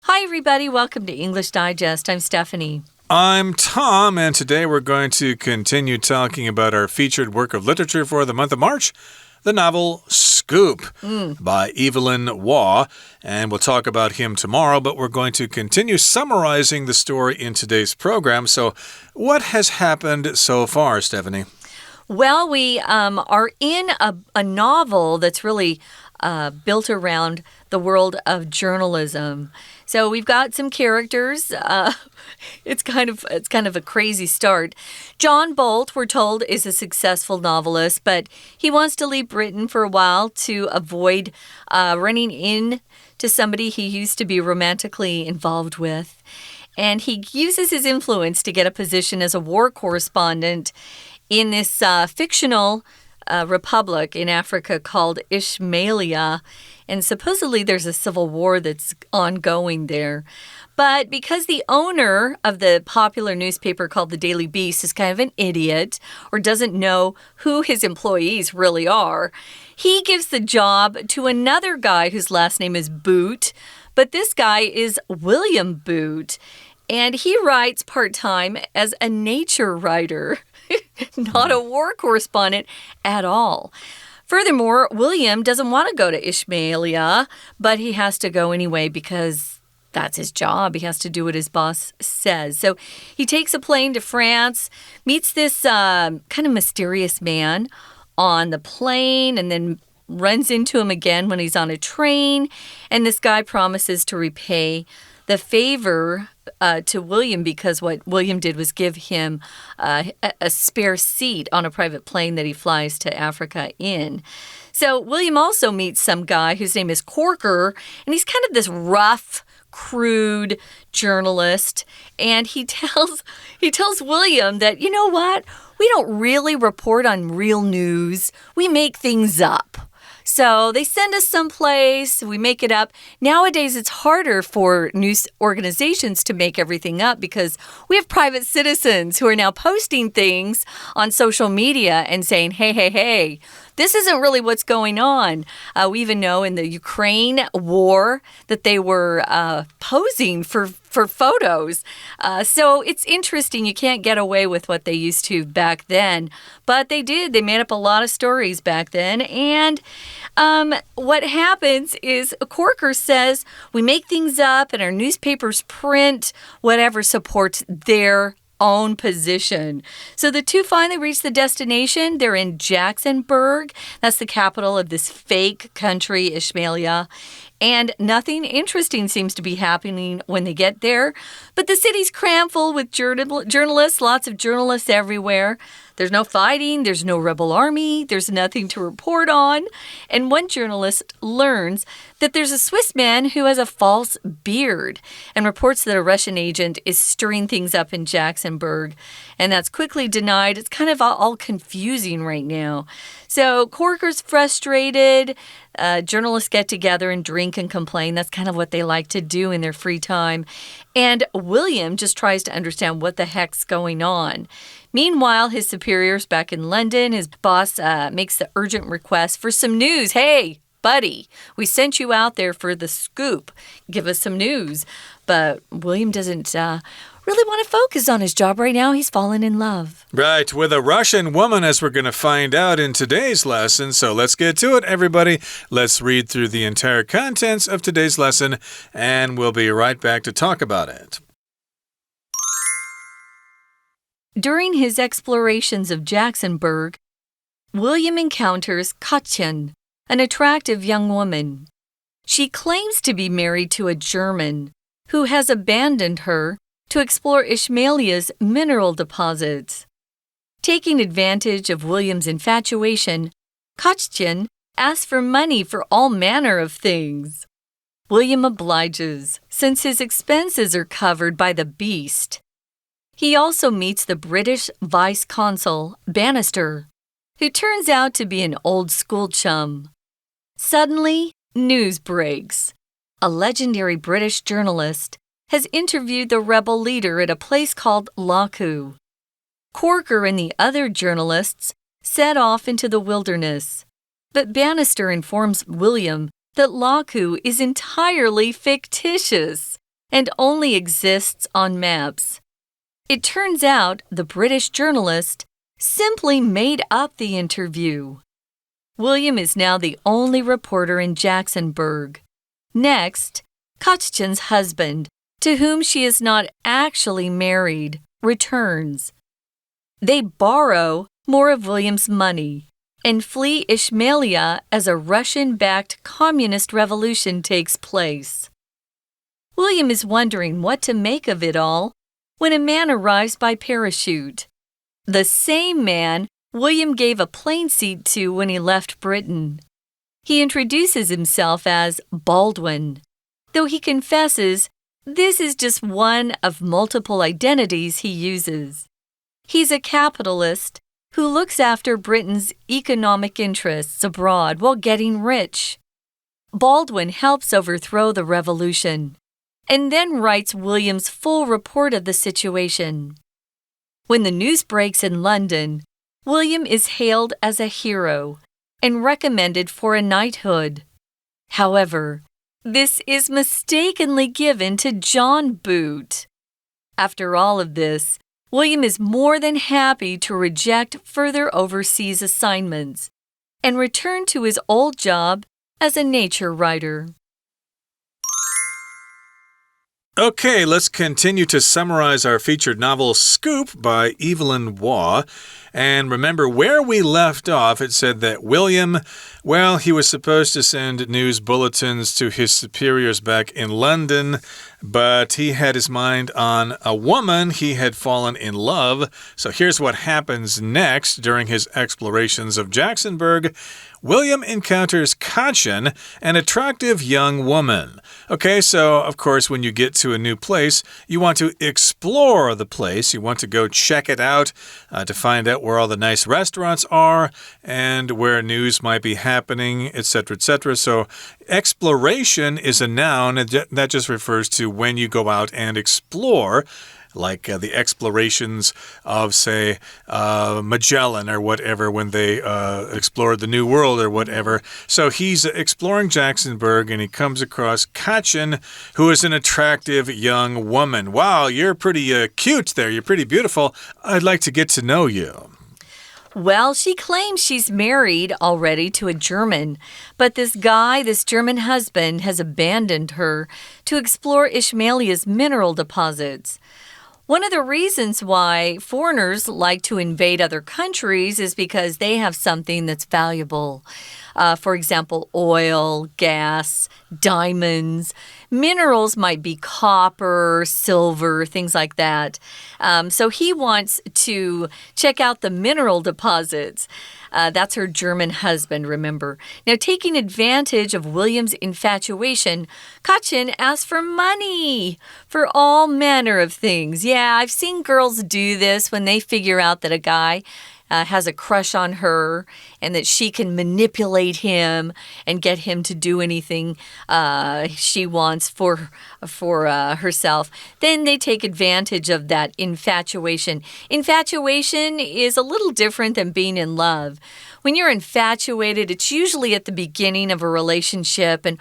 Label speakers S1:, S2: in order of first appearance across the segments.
S1: Hi, everybody. Welcome to English Digest. I'm Stephanie.
S2: I'm Tom, and today we're going to continue talking about our featured work of literature for the month of March, the novel Scoop by Evelyn Waugh. And we'll talk about him tomorrow, but we're going to continue summarizing the story in today's program. So what has happened so far, Stephanie?
S1: Well, we are in a novel that's really built around the world of journalism. So we've got some characters. It's kind of a crazy start. John Bolt, we're told, is a successful novelist, but he wants to leave Britain for a while to avoid running into somebody he used to be romantically involved with. And he uses his influence to get a position as a war correspondent in this fictional republic in Africa called Ishmaelia. And supposedly there's a civil war that's ongoing there. But because the owner of the popular newspaper called the Daily Beast is kind of an idiot or doesn't know who his employees really are, he gives the job to another guy whose last name is Boot. But this guy is William Boot. And he writes part-time as a nature writer, not a war correspondent at all. Furthermore, William doesn't want to go to Ishmaelia, but he has to go anyway because that's his job. He has to do what his boss says. So he takes a plane to France, meets this kind of mysterious man on the plane, and then runs into him again when he's on a train. And this guy promises to repay the favor to William because what William did was give him a spare seat on a private plane that he flies to Africa in. So William also meets some guy whose name is Corker, and he's kind of this rough, crude journalist. And he tells William that, you know what? We don't really report on real news. We make things up. So they send us someplace, we make it up. Nowadays, it's harder for news organizations to make everything up because we have private citizens who are now posting things on social media and saying, hey, this isn't really what's going on. We even know in the Ukraine war that they were posing for photos. So it's interesting. You can't get away with what they used to back then. But they did. They made up a lot of stories back then. And what happens is Corker says we make things up and our newspapers print whatever supports their own position. So the two finally reach the destination. They're in Jacksonburg. That's the capital of this fake country, Ishmaelia. And nothing interesting seems to be happening when they get there. But the city's crammed full with journalists, lots of journalists everywhere. There's no fighting, there's no rebel army, there's nothing to report on. And one journalist learns that there's a Swiss man who has a false beard and reports that a Russian agent is stirring things up in Jacksonburg. And that's quickly denied. It's kind of all confusing right now. So Corker's frustrated. Journalists get together and drink and complain. That's kind of what they like to do in their free time. And William just tries to understand what the heck's going on. Meanwhile, his superiors back in London, his boss makes the urgent request for some news. Hey, buddy, we sent you out there for the scoop. Give us some news. But William doesn't really want to focus on his job right now. He's fallen in love.
S2: Right, with a Russian woman, as we're going to find out in today's lesson. So let's get to it, everybody. Let's read through the entire contents of today's lesson, and we'll be right back to talk about it.
S1: During his explorations of Jacksonburg, William encounters Katjen, an attractive young woman. She claims to be married to a German who has abandoned her to explore Ishmaelia's mineral deposits. Taking advantage of William's infatuation, Katjen asks for money for all manner of things. William obliges, since his expenses are covered by the beast. He also meets the British vice consul, Bannister, who turns out to be an old school chum. Suddenly, news breaks. A legendary British journalist has interviewed the rebel leader at a place called Laku. Corker and the other journalists set off into the wilderness, but Bannister informs William that Laku is entirely fictitious. and only exists on maps. It turns out the British journalist simply made up the interview. William is now the only reporter in Jacksonburg. Next, Kotchin's husband, to whom she is not actually married, returns. They borrow more of William's money and flee Ishmaelia as a Russian-backed communist revolution takes place. William is wondering what to make of it all when a man arrives by parachute. The same man William gave a plane seat to when he left Britain. He introduces himself as Baldwin, though he confesses this is just one of multiple identities he uses. He's a capitalist who looks after Britain's economic interests abroad while getting rich. Baldwin helps overthrow the revolution and then writes William's full report of the situation. When the news breaks in London, William is hailed as a hero and recommended for a knighthood. However, this is mistakenly given to John Boot. After all of this, William is more than happy to reject further overseas assignments and return to his old job as a nature writer.
S2: Okay, let's continue to summarize our featured novel Scoop by Evelyn Waugh. And remember where we left off, it said that William, well, he was supposed to send news bulletins to his superiors back in London, but he had his mind on a woman. He had fallen in love. So here's what happens next during his explorations of Jacksonburg. William encounters Kachin, an attractive young woman. Okay, so of course, when you get to a new place, you want to explore the place. You want to go check it out to find out where all the nice restaurants are and where news might be happening, etc., etc. So exploration is a noun that just refers to when you go out and explore. Like the explorations of, say, Magellan or whatever when they explored the New World or whatever. So he's exploring Jacksonburg and he comes across Kachin, who is an attractive young woman. Wow, you're pretty cute there. You're pretty beautiful. I'd like to get to know you.
S1: Well, she claims she's married already to a German, but this German husband, has abandoned her to explore Ishmaelia's mineral deposits. One of the reasons why foreigners like to invade other countries is because they have something that's valuable. For example, oil, gas, diamonds. Minerals might be copper, silver, things like that. So he wants to check out the mineral deposits. That's her German husband, remember. Now, taking advantage of William's infatuation, Kachin asks for money for all manner of things. Yeah, I've seen girls do this when they figure out that a guy has a crush on her and that she can manipulate him and get him to do anything she wants for herself. Then they take advantage of that infatuation. Infatuation is a little different than being in love. When you're infatuated, it's usually at the beginning of a relationship and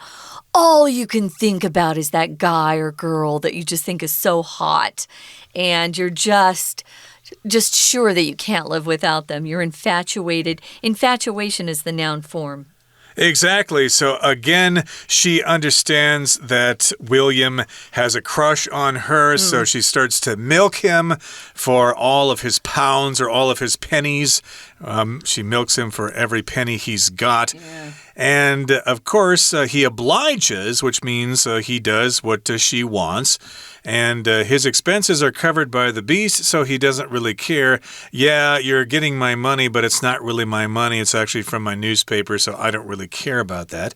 S1: all you can think about is that guy or girl that you just think is so hot and you're just sure that you can't live without them. You're infatuated. Infatuation is the noun form.
S2: Exactly. So again, she understands that William has a crush on her, so she starts to milk him for all of his pounds or all of his pennies. She milks him for every penny he's got.
S1: Yeah.
S2: And of course, he obliges, which means he does what she wants. And his expenses are covered by the beast, so he doesn't really care. Yeah, you're getting my money, but it's not really my money. It's actually from my newspaper, so I don't really care about that.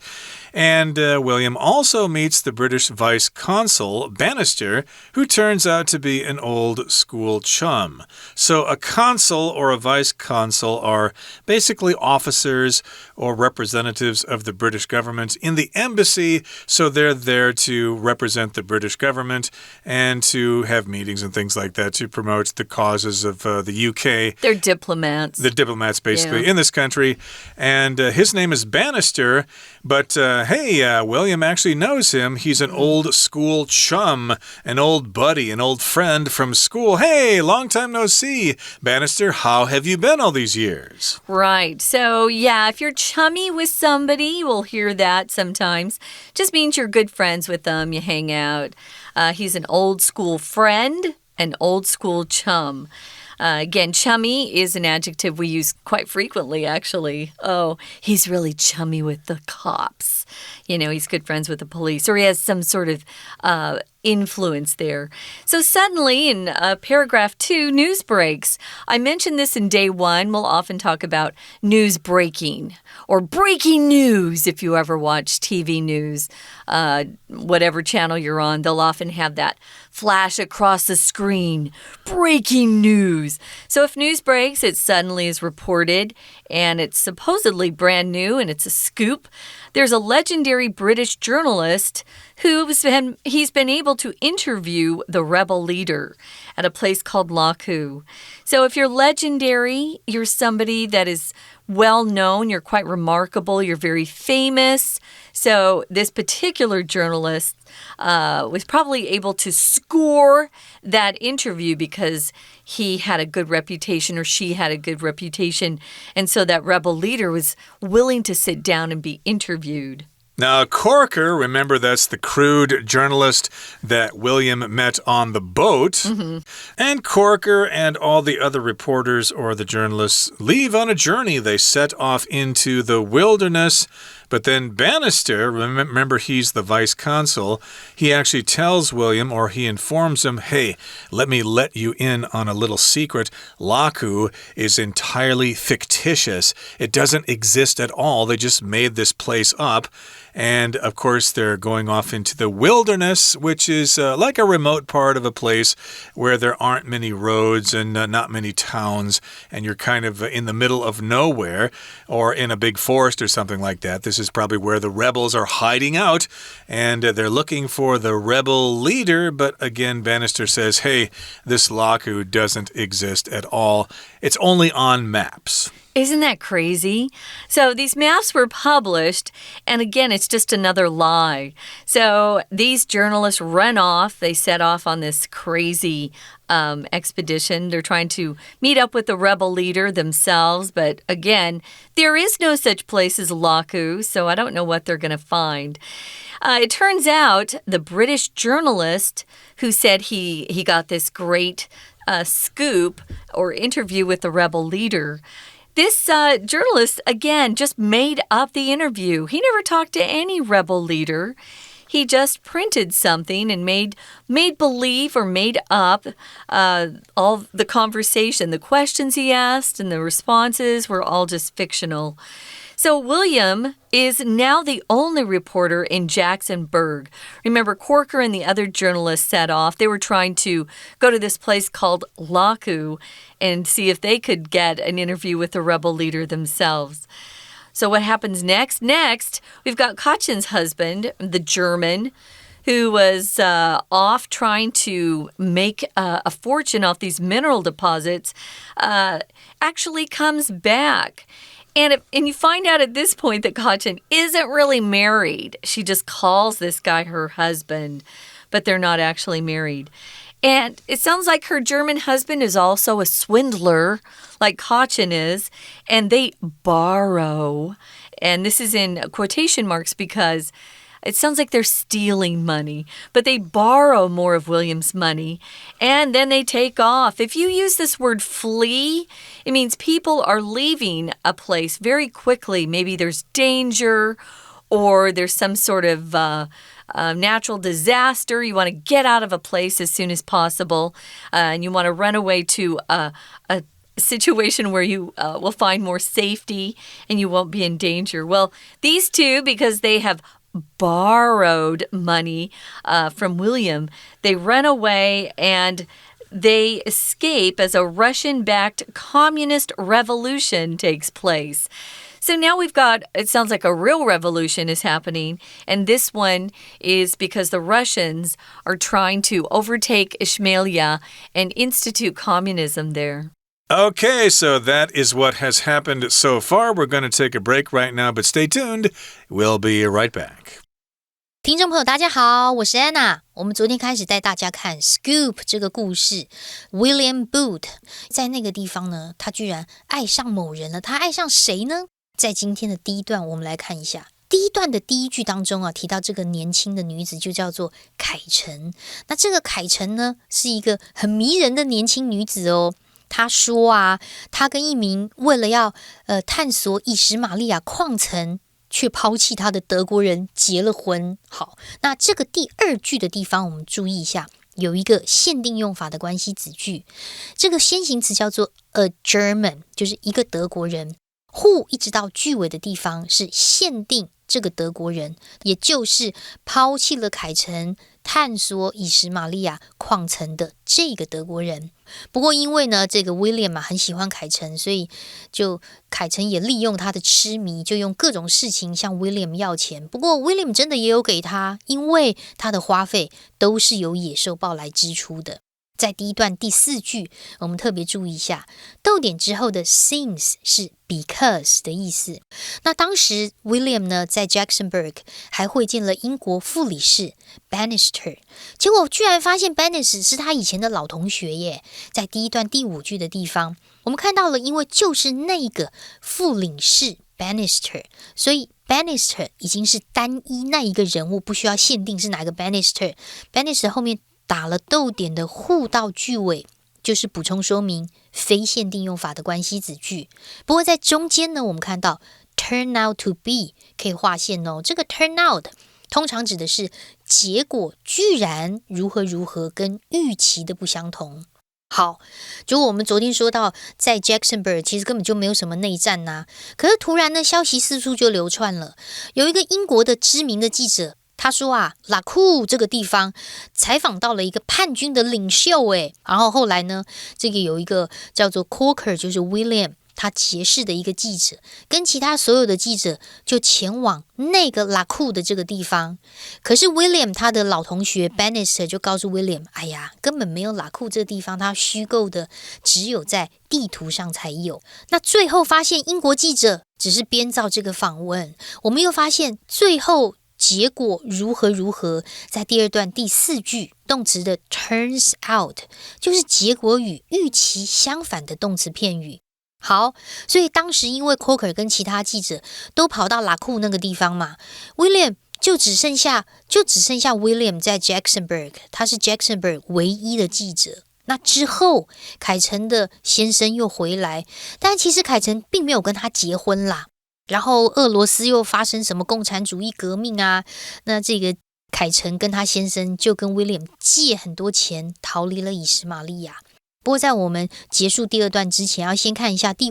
S2: And William also meets the British vice consul, Bannister, who turns out to be an old school chum. So a consul or a vice consul are basically officers or representatives representatives of the British government in the embassy. So they're there to represent the British government and to have meetings and things like that to promote the causes of the UK.
S1: They're diplomats.
S2: The diplomats, basically, in this country. And his name is Bannister. But hey, William actually knows him. He's an old school chum, an old buddy, an old friend from school. Hey, long time no see. Bannister, how have you been all these years?
S1: Right. So, yeah, if you're chummy with somebody, we'll hear that sometimes. Just means you're good friends with them. You hang out. He's an old school friend, an old school chum. Again, chummy is an adjective we use quite frequently, actually. Oh, he's really chummy with the cops. You know, he's good friends with the police, or he has some sort of influence there. So suddenly in paragraph 2, news breaks. I mentioned this in day 1. We'll often talk about news breaking or breaking news if you ever watch TV news. Whatever channel you're on, they'll often have that flash across the screen. Breaking news. So if news breaks, it suddenly is reported and it's supposedly brand new and it's a scoop. There's a legendary British journalist he's been able to interview the rebel leader at a place called Laku. So if you're legendary, you're somebody that is well known, you're quite remarkable, you're very famous. So this particular journalist was probably able to score that interview because he had a good reputation or she had a good reputation. And so that rebel leader was willing to sit down and be interviewed.
S2: Now, Corker, remember that's the crude journalist that William met on the boat. And Corker and all the other reporters or the journalists leave on a journey. They set off into the wilderness. But then Bannister, remember he's the vice consul, he actually tells William, or he informs him, hey, let me let you in on a little secret. Laku is entirely fictitious. It doesn't exist at all. They just made this place up. And, of course, they're going off into the wilderness, which is like a remote part of a place where there aren't many roads and not many towns, and you're kind of in the middle of nowhere or in a big forest or something like that. This is probably where the rebels are hiding out, and they're looking for the rebel leader. But again, Bannister says, hey, this Laku doesn't exist at all. It's only on maps.
S1: Isn't that crazy? So these maps were published, and again, it's just another lie. So these journalists run off. They set off on this crazy expedition. They're trying to meet up with the rebel leader themselves. But again, there is no such place as Laku, so I don't know what they're going to find. It turns out the British journalist who said he got this great scoop or interview with the rebel leader, this journalist, again, just made up the interview. He never talked to any rebel leader. He just printed something and made believe or made up all the conversation. The questions he asked and the responses were all just fictional. So William is now the only reporter in Jacksonburg. Remember, Corker and the other journalists set off. They were trying to go to this place called Laku and see if they could get an interview with the rebel leader themselves. So what happens next? Next, we've got Katjan's husband, the German, who was off trying to make a fortune off these mineral deposits, actually comes back. And you find out at this point that Katjan isn't really married. She just calls this guy her husband, but they're not actually married. And it sounds like her German husband is also a swindler, like Katjan is, and they borrow. And this is in quotation marks because it sounds like they're stealing money, but they borrow more of William's money, and then they take off. If you use this word flee, it means people are leaving a place very quickly. Maybe there's danger or there's some sort of natural disaster. You want to get out of a place as soon as possible, and you want to run away to a situation where you will find more safety and you won't be in danger. Well, these two, because they have borrowed money from William, they run away and they escape as a Russian-backed communist revolution takes place. So now we've got, it sounds like a real revolution is happening. And this one is because the Russians are trying to overtake Ishmaelia and institute communism there.
S2: Okay, so that is what has happened so far. We're going to take a break right now, but stay tuned. We'll be right back.
S3: 听众朋友大家好，我是 Anna。我们昨天开始带大家看 Scoop 这个故事。William Booth 在那个地方呢，他居然爱上某人了。他爱上谁呢？在今天的第一段，我们来看一下。第一段的第一句当中啊，提到这个年轻的女子就叫做凯晨。那这个凯晨呢，是一个很迷人的年轻女子哦。她说啊，她跟一名为了要探索以实玛利亚矿层却抛弃他的德国人结了婚。好，那这个第二句的地方我们注意一下，有一个限定用法的关系子句，这个先行词叫做 a German， 就是一个德国人。who 一直到句尾的地方是限定这个德国人，也就是抛弃了凯晨探索以实玛利亚矿层的这个德国人。不过因为呢，这个 William 很喜欢凯晨，所以凯晨也利用他的痴迷，就用各种事情向 William 要钱。不过 William 真的也有给他，因为他的花费都是由野兽报来支出的。在第一段第四句，我们特别注意一下，逗点之后的 since 是 because 的意思。那当时 William 呢，在 Jacksonburg 还会见了英国副理事 Bannister， 结果居然发现 Bannister 是他以前的老同学耶。在第一段第五句的地方，我们看到了，因为就是那个副领事 Bannister， 所以 Bannister 已经是单一那一个人物，不需要限定是哪个 Bannister。Bannister 后面打了逗点的 who 到句尾，就是补充说明非限定用法的关系子句。不过在中间呢，我们看到 turn out to be 可以划线哦。这个 turn out 通常指的是结果居然如何如何，跟预期的不相同。好，就我们昨天说到，在 Jacksonburg 其实根本就没有什么内战啊，可是突然呢，消息四处就流窜了，有一个英国的知名的记者。他说啊，拉库这个地方采访到了一个叛军的领袖诶，然后后来呢，这个有一个叫做 Corker， 就是 William 他结识的一个记者，跟其他所有的记者就前往那个拉库的这个地方。可是 William 他的老同学 Bannister 就告诉 William， 哎呀，根本没有拉库这个地方，他虚构的，只有在地图上才有。那最后发现英国记者只是编造这个访问，我们又发现最后结果如何如何，在第二段第四句动词的 turns out 就是结果与预期相反的动词片语。好，所以当时因为 Coker 跟其他记者都跑到拉库那个地方嘛， William 就只剩下 William 在 Jacksonburg， 他是 Jacksonburg 唯一的记者。那之后凯晨的先生又回来，但其实凯晨并没有跟他结婚啦。然后俄罗斯又发生什么共产主义革命啊，那这个凯晨跟他先生就跟 William 借很多钱逃离了以实玛利亚。不过在我们结束第二段之前，要先看一下第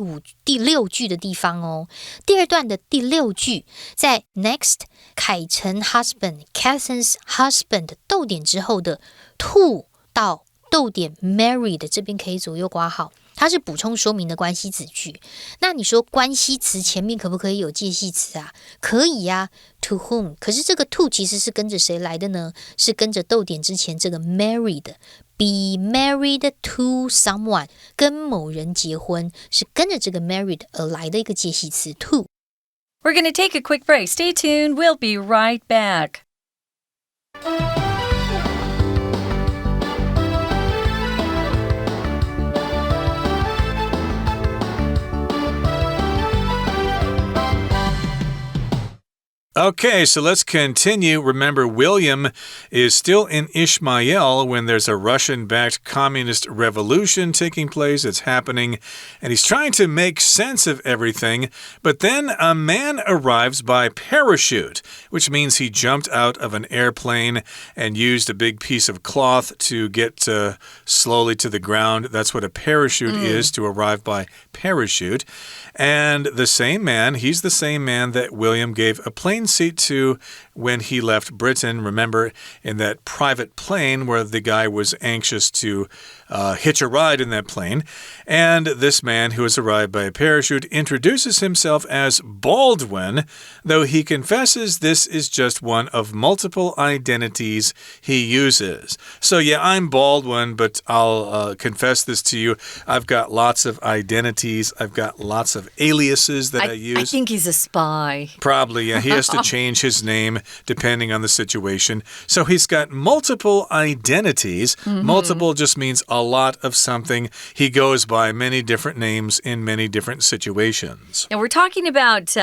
S3: 六句的地方哦。第二段的第六句，在 next 凯晨 husband Catherine's husband 逗点之后的 to 到逗点 married 这边可以左右括号，它是补充说明的关系子句。那你说关系词前面可不可以有介系词啊？可以啊 to whom。 可是这个 to 其实是跟着谁来的呢？是跟着逗点之前这个 married， be married to someone， 跟某人结婚，是跟着这个 married 而来的一个介系词 to。
S1: We're going to take a quick break. Stay tuned. We'll be right back.
S2: Okay, so let's continue. Remember, William is still in Ishmael when there's a Russian-backed communist revolution taking place. It's happening, and he's trying to make sense of everything. But then a man arrives by parachute, which means he jumped out of an airplane and used a big piece of cloth to get slowly to the ground. That's what a parachute is, to arrive by parachute. And the same man, he's the same man that William gave a plane seat to when he left Britain. Remember, in that private plane where the guy was anxious to hitch a ride in that plane. And this man, who has arrived by a parachute, introduces himself as Baldwin, though he confesses this is just one of multiple identities he uses. So yeah, I'm Baldwin, but I'll confess this to you. I've got lots of identities. I've got lots of aliases that I use.
S1: I think he's a spy.
S2: Probably, yeah. He has to change his name depending on the situation. So he's got multiple identities. Multiple just means a lot of something. He goes by many different names in many different situations.
S1: And we're talking about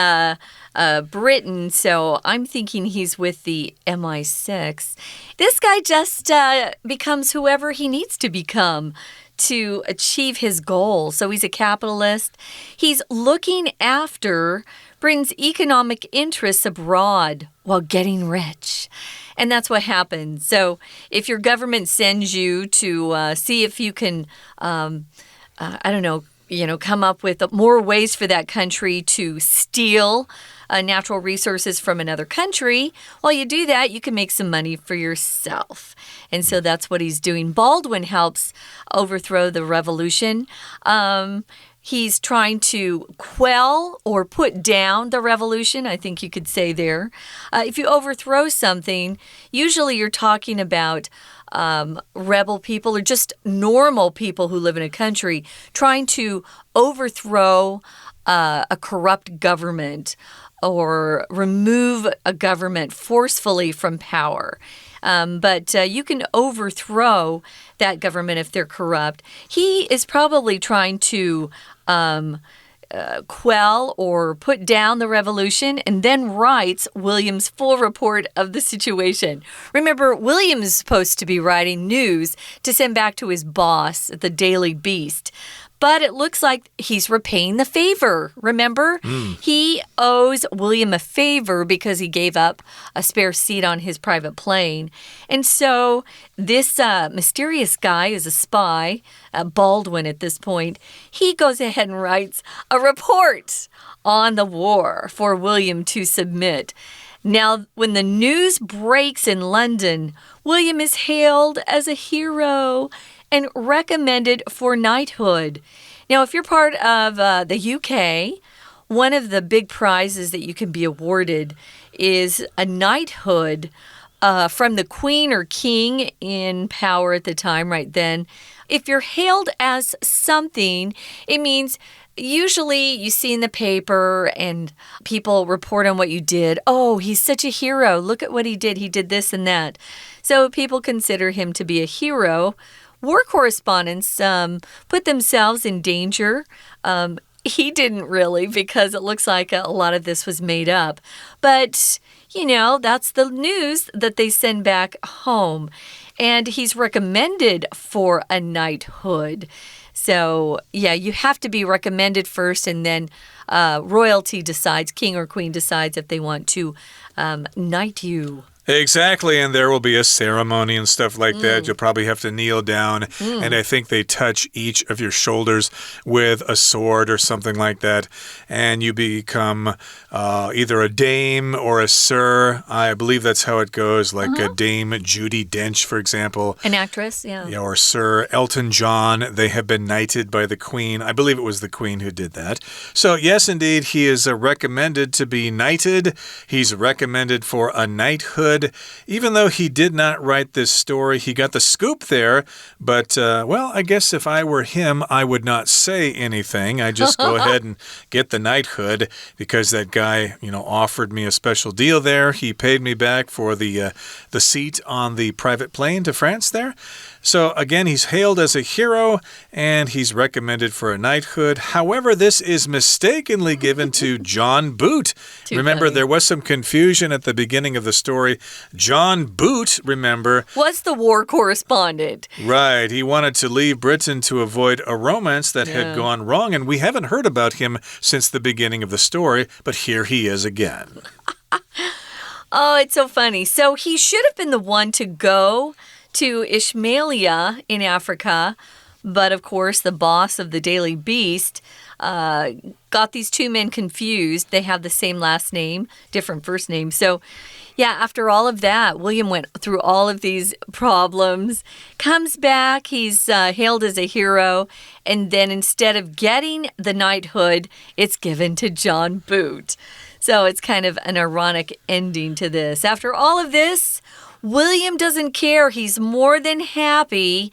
S1: Britain, so I'm thinking he's with the MI6. This guy just becomes whoever he needs to become to achieve his goal. So he's a capitalist. He's looking after Britain's economic interests abroad while getting rich. And that's what happens. So if your government sends you to see if you can, come up with more ways for that country to steal natural resources from another country, while you do that, you can make some money for yourself. And so that's what he's doing. Baldwin helps overthrow the revolution. He's trying to quell or put down the revolution, I think you could say there. If you overthrow something, usually you're talking about rebel people or just normal people who live in a country trying to overthrow a corrupt government or remove a government forcefully from power. But you can overthrow that government if they're corrupt. He is probably trying to quell or put down the revolution and then writes William's full report of the situation. Remember, William is supposed to be writing news to send back to his boss at the Daily Beast. But it looks like he's repaying the favor. Remember? He owes William a favor because he gave up a spare seat on his private plane. And so this mysterious guy is a spy, Baldwin at this point. He goes ahead and writes a report on the war for William to submit. Now, when the news breaks in London, William is hailed as a hero and recommended for knighthood. Now, if you're part of the UK, one of the big prizes that you can be awarded is a knighthood from the Queen or King in power at the time, right then. If you're hailed as something, it means usually you see in the paper and people report on what you did. Oh, he's such a hero. Look at what he did. He did this and that. So people consider him to be a hero. War correspondents put themselves in danger. He didn't really, because it looks like a lot of this was made up. But, that's the news that they send back home. And he's recommended for a knighthood. So, yeah, you have to be recommended first, and then royalty decides, king or queen decides if they want to knight you.
S2: Exactly, and there will be a ceremony and stuff like that. You'll probably have to kneel down, and I think they touch each of your shoulders with a sword or something like that, and you become either a dame or a sir. I believe that's how it goes, like a Dame Judi Dench, for example.
S1: An actress, yeah.
S2: Yeah, or Sir Elton John. They have been knighted by the Queen. I believe it was the Queen who did that. So, yes, indeed, he is recommended to be knighted. He's recommended for a knighthood. Even though he did not write this story, he got the scoop there. But, well, I guess if I were him, I would not say anything. I'd just go ahead and get the knighthood because that guy, offered me a special deal there. He paid me back for the seat on the private plane to France there. So, again, he's hailed as a hero, and he's recommended for a knighthood. However, this is mistakenly given to John Boot. Remember,
S1: funny.
S2: There was some confusion at the beginning of the story. John Boot, remember,
S1: was the war correspondent.
S2: Right. He wanted to leave Britain to avoid a romance that had gone wrong, and we haven't heard about him since the beginning of the story, but here he is again.
S1: Oh, it's so funny. So he should have been the one to go to Ishmaelia in Africa, But of course, the boss of the Daily Beast got these two men confused. They have the same last name, different first name. So, yeah, after all of that, William went through all of these problems, comes back, he's hailed as a hero, and then instead of getting the knighthood, it's given to John Boot. So it's kind of an ironic ending to this. After all of this, William doesn't care. He's more than happy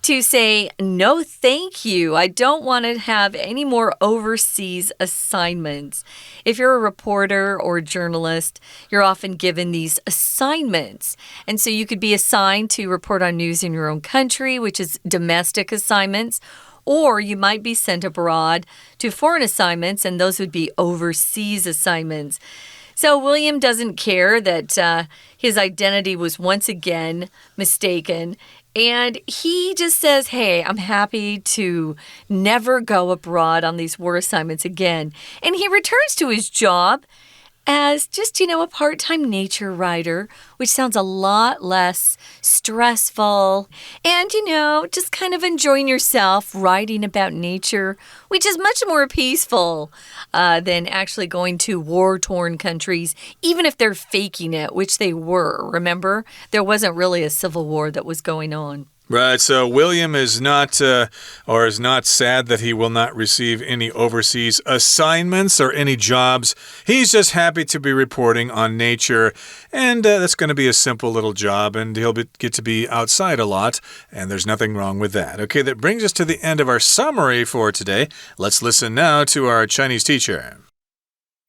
S1: to say, no, thank you. I don't want to have any more overseas assignments. If you're a reporter or a journalist, you're often given these assignments. And so you could be assigned to report on news in your own country, which is domestic assignments, or you might be sent abroad to foreign assignments, and those would be overseas assignments. So William doesn't care that his identity was once again mistaken. And he just says, hey, I'm happy to never go abroad on these war assignments again. And he returns to his job as just, a part-time nature writer, which sounds a lot less stressful. And, just kind of enjoying yourself writing about nature, which is much more peaceful than actually going to war-torn countries, even if they're faking it, which they were. Remember, there wasn't really a civil war that was going on.
S2: Right, so William is not sad that he will not receive any overseas assignments or any jobs. He's just happy to be reporting on nature, and that's going to be a simple little job, and he'll get to be outside a lot, and there's nothing wrong with that. Okay, that brings us to the end of our summary for today. Let's listen now to our Chinese teacher.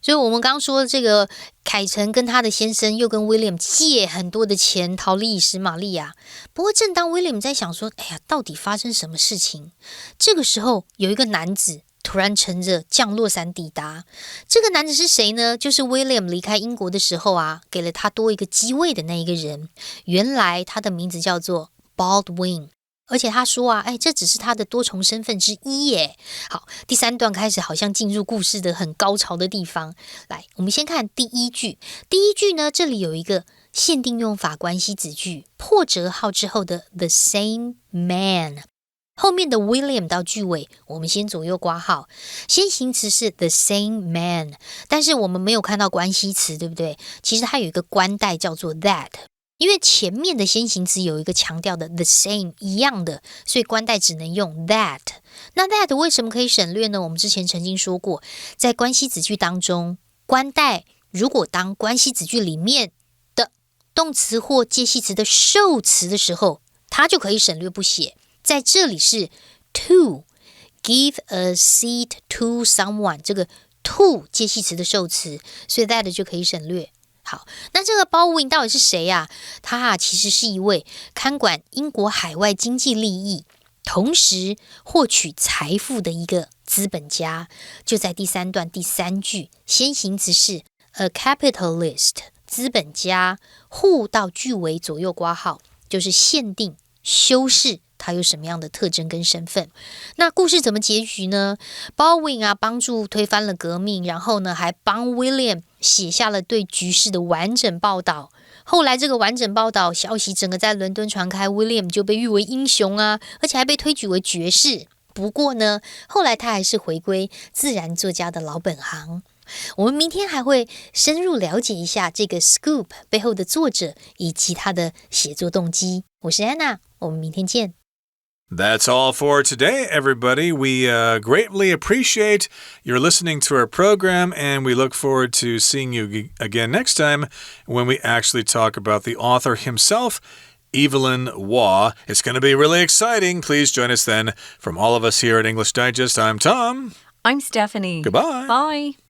S3: 所以我们刚说这个凯成跟他的先生又跟 William 借很多的钱逃离以实玛利亚。不过正当 William 在想说，哎呀，到底发生什么事情？这个时候有一个男子突然乘着降落伞抵达。这个男子是谁呢？就是 William 离开英国的时候给了他多一个机位的那一个人。原来他的名字叫做 Baldwin。而且他说这只是他的多重身份之一耶。好，第三段开始好像进入故事的很高潮的地方。来，我们先看第一句。第一句呢，这里有一个限定用法关系子句，破折号之后的 the same man。后面的 William 到句尾，我们先左右括号。先行词是 the same man， 但是我们没有看到关系词，对不对？其实它有一个关代叫做 that。因为前面的先行词有一个强调的 the same 一样的，所以关代只能用 that。那 that 为什么可以省略呢？我们之前曾经说过，在关系子句当中，关代如果当关系子句里面的动词或介系词的受词的时候，它就可以省略不写。在这里是 to give a seat to someone， 这个 to 介系词的受词，所以 that 就可以省略。好，那这个Baldwin到底是谁啊？他其实是一位看管英国海外经济利益，同时获取财富的一个资本家。就在第三段第三句，先行词是 a capitalist， 资本家，who到句尾左右括号，就是限定修饰他有什么样的特征跟身份。那故事怎么结局呢？ Baldwin 帮助推翻了革命，然后呢还帮 William 写下了对局势的完整报道。后来这个完整报道消息整个在伦敦传开， William 就被誉为英雄而且还被推举为爵士。不过呢，后来他还是回归自然作家的老本行。我们明天还会深入了解一下这个 Scoop 背后的作者以及他的写作动机。我是 Anna， 我们明天见。
S2: That's all for today, everybody. We greatly appreciate your listening to our program, and we look forward to seeing you again next time when we actually talk about the author himself, Evelyn Waugh. It's going to be really exciting. Please join us then. From all of us here at English Digest, I'm Tom.
S1: I'm Stephanie.
S2: Goodbye.
S1: Bye.